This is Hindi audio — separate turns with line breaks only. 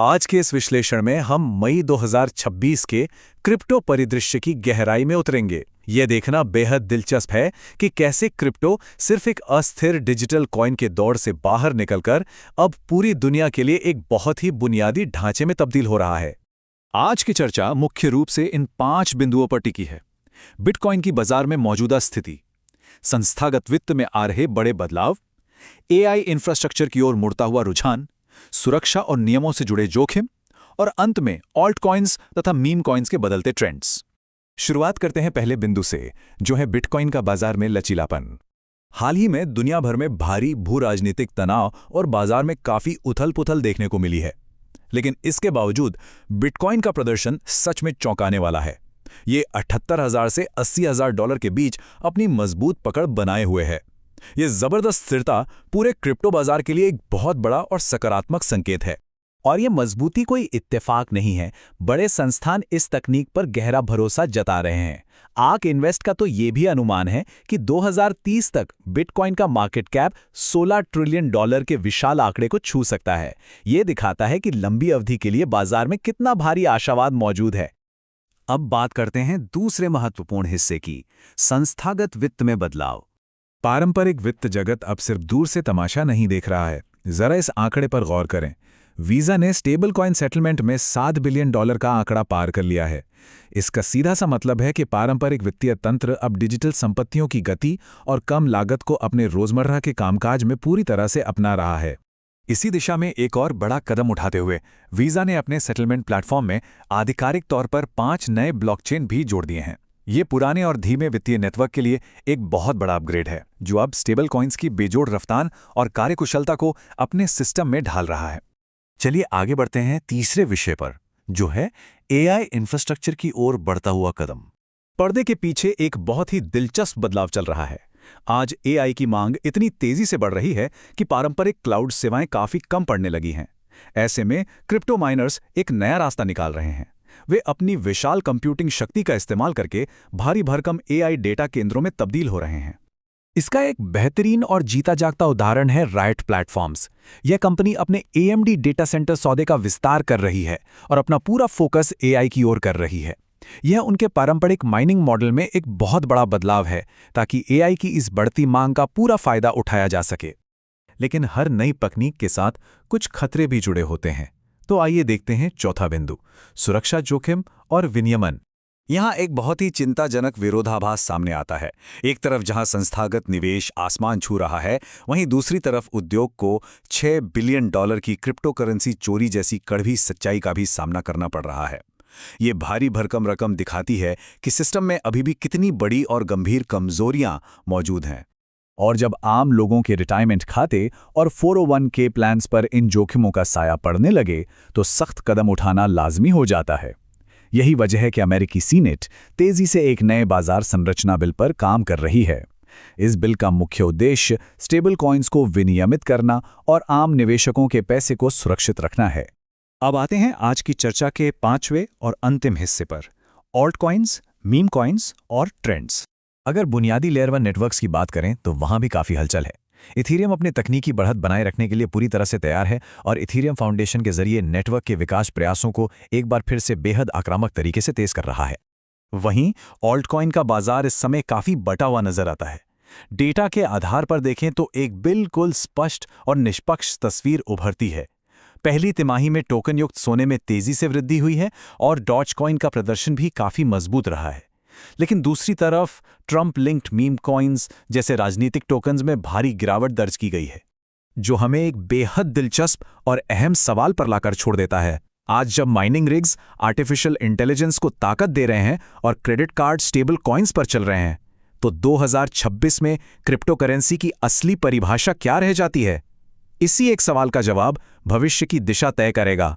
आज के इस विश्लेषण में हम मई 2026 के क्रिप्टो परिदृश्य की गहराई में उतरेंगे। यह देखना बेहद दिलचस्प है कि कैसे क्रिप्टो सिर्फ एक अस्थिर डिजिटल कॉइन के दौर से बाहर निकलकर अब पूरी दुनिया के लिए एक बहुत ही बुनियादी ढांचे में तब्दील हो रहा है। आज की चर्चा मुख्य रूप से इन 5 बिंदुओं पर टिकी है। बिटकॉइन की बाजार में मौजूदा स्थिति, संस्थागत वित्त में आ रहे बड़े बदलाव, एआई इंफ्रास्ट्रक्चर की ओर मुड़ता हुआ रुझान, सुरक्षा और नियमों से जुड़े जोखिम और अंत में ऑल्ट कॉइन्स तथा मीम कॉइन्स के बदलते ट्रेंड्स। शुरुआत करते हैं पहले बिंदु से, जो है बिटकॉइन का बाजार में लचीलापन। हाल ही में दुनिया भर में भारी भू राजनीतिक तनाव और बाजार में काफी उथल-पुथल देखने को मिली है, लेकिन इसके बावजूद बिटकॉइन का प्रदर्शन सच में चौंकाने वाला है। ये 78,000 से $80,000 के बीच अपनी मजबूत पकड़ बनाए हुए है। ये जबरदस्त स्थिरता पूरे क्रिप्टो बाजार के लिए एक बहुत बड़ा और सकारात्मक संकेत है।
और ये मजबूती कोई इत्तेफाक नहीं है। बड़े संस्थान इस तकनीक पर गहरा भरोसा जता रहे हैं। आर्क इन्वेस्ट का तो ये भी अनुमान है कि 2030 तक बिटकॉइन का मार्केट कैप $16 ट्रिलियन के विशाल आंकड़े को छू सकता है। ये दिखाता है कि लंबी अवधि के लिए बाजार में कितना भारी आशावाद मौजूद है।
अब बात करते हैं दूसरे महत्वपूर्ण हिस्से की, संस्थागत वित्त में बदलाव। पारंपरिक वित्त जगत अब सिर्फ दूर से तमाशा नहीं देख रहा है। जरा इस आंकड़े पर गौर करें। वीजा ने स्टेबल कॉइन सेटलमेंट में $7 बिलियन का आंकड़ा पार कर लिया है। इसका सीधा सा मतलब है कि पारंपरिक वित्तीय तंत्र अब डिजिटल संपत्तियों की गति और कम लागत को अपने रोजमर्रा के कामकाज में पूरी तरह से अपना रहा है। इसी दिशा में एक और बड़ा कदम उठाते हुए वीजा ने अपने सेटलमेंट प्लेटफॉर्म में आधिकारिक तौर पर 5 नए ब्लॉकचेन भी जोड़ दिए हैं। ये पुराने और धीमे वित्तीय नेटवर्क के लिए एक बहुत बड़ा अपग्रेड है, जो अब स्टेबल कॉइन्स की बेजोड़ रफ्तार और कार्यकुशलता को अपने सिस्टम में ढाल रहा है। चलिए आगे बढ़ते हैं तीसरे विषय पर, जो है एआई इंफ्रास्ट्रक्चर की ओर बढ़ता हुआ कदम। पर्दे के पीछे एक बहुत ही दिलचस्प बदलाव चल रहा है। आज एआई की मांग इतनी तेजी से बढ़ रही है कि पारंपरिक क्लाउड सेवाएं काफी कम पड़ने लगी हैं। ऐसे में क्रिप्टो माइनर्स एक नया रास्ता निकाल रहे हैं। वे अपनी विशाल कंप्यूटिंग शक्ति का इस्तेमाल करके भारी भरकम एआई डेटा केंद्रों में तब्दील हो रहे हैं। इसका एक बेहतरीन और जीता जागता उदाहरण है राइट प्लेटफॉर्म्स। यह कंपनी अपने AMD डेटा सेंटर सौदे का विस्तार कर रही है और अपना पूरा फोकस एआई की ओर कर रही है। यह उनके पारंपरिक माइनिंग मॉडल में एक बहुत बड़ा बदलाव है, ताकि एआई की इस बढ़ती मांग का पूरा फायदा उठाया जा सके। लेकिन हर नई तकनीक के साथ कुछ खतरे भी जुड़े होते हैं। तो आइए देखते हैं चौथा बिंदु, सुरक्षा जोखिम और विनियमन। यहाँ एक बहुत ही चिंताजनक विरोधाभास सामने आता है। एक तरफ जहाँ संस्थागत निवेश आसमान छू रहा है, वहीं दूसरी तरफ उद्योग को $6 बिलियन की क्रिप्टो करेंसी चोरी जैसी कड़वी सच्चाई का भी सामना करना पड़ रहा है। ये भारी भरकम रकम दिखाती है कि सिस्टम में अभी भी कितनी बड़ी और गंभीर कमजोरियां मौजूद हैं। और जब आम लोगों के रिटायरमेंट खाते और 401k प्लान्स पर इन जोखिमों का साया पड़ने लगे, तो सख्त कदम उठाना लाजमी हो जाता है। यही वजह है कि अमेरिकी सीनेट तेजी से एक नए बाजार संरचना बिल पर काम कर रही है। इस बिल का मुख्य उद्देश्य स्टेबल कॉइन्स को विनियमित करना और आम निवेशकों के पैसे को सुरक्षित रखना है। अब आते हैं आज की चर्चा के 5वें और अंतिम हिस्से पर, ऑल्ट कॉइन्स, मीम कॉइन्स और ट्रेंड्स। अगर बुनियादी लेयर 1 नेटवर्क्स की बात करें तो वहां भी काफी हलचल है। इथीरियम अपने तकनीकी बढ़त बनाए रखने के लिए पूरी तरह से तैयार है और इथीरियम फाउंडेशन के जरिए नेटवर्क के विकास प्रयासों को एक बार फिर से बेहद आक्रामक तरीके से तेज कर रहा है। वहीं ऑल्ट कॉइन का बाजार इस समय काफी बटा हुआ नजर आता है। डेटा के आधार पर देखें तो एक बिल्कुल स्पष्ट और निष्पक्ष तस्वीर उभरती है। पहली तिमाही में टोकन युक्त सोने में तेजी से वृद्धि हुई है और डॉज कॉइन का प्रदर्शन भी काफी मजबूत रहा है। लेकिन दूसरी तरफ ट्रंप लिंक्ड मीम कॉइन्स जैसे राजनीतिक टोकन्स में भारी गिरावट दर्ज की गई है, जो हमें एक बेहद दिलचस्प और अहम सवाल पर लाकर छोड़ देता है। आज जब माइनिंग रिग्स आर्टिफिशियल इंटेलिजेंस को ताकत दे रहे हैं और क्रेडिट कार्ड स्टेबल कॉइन्स पर चल रहे हैं, तो 2026 में क्रिप्टो करेंसी की असली परिभाषा क्या रह जाती है? इसी एक सवाल का जवाब भविष्य की दिशा तय करेगा।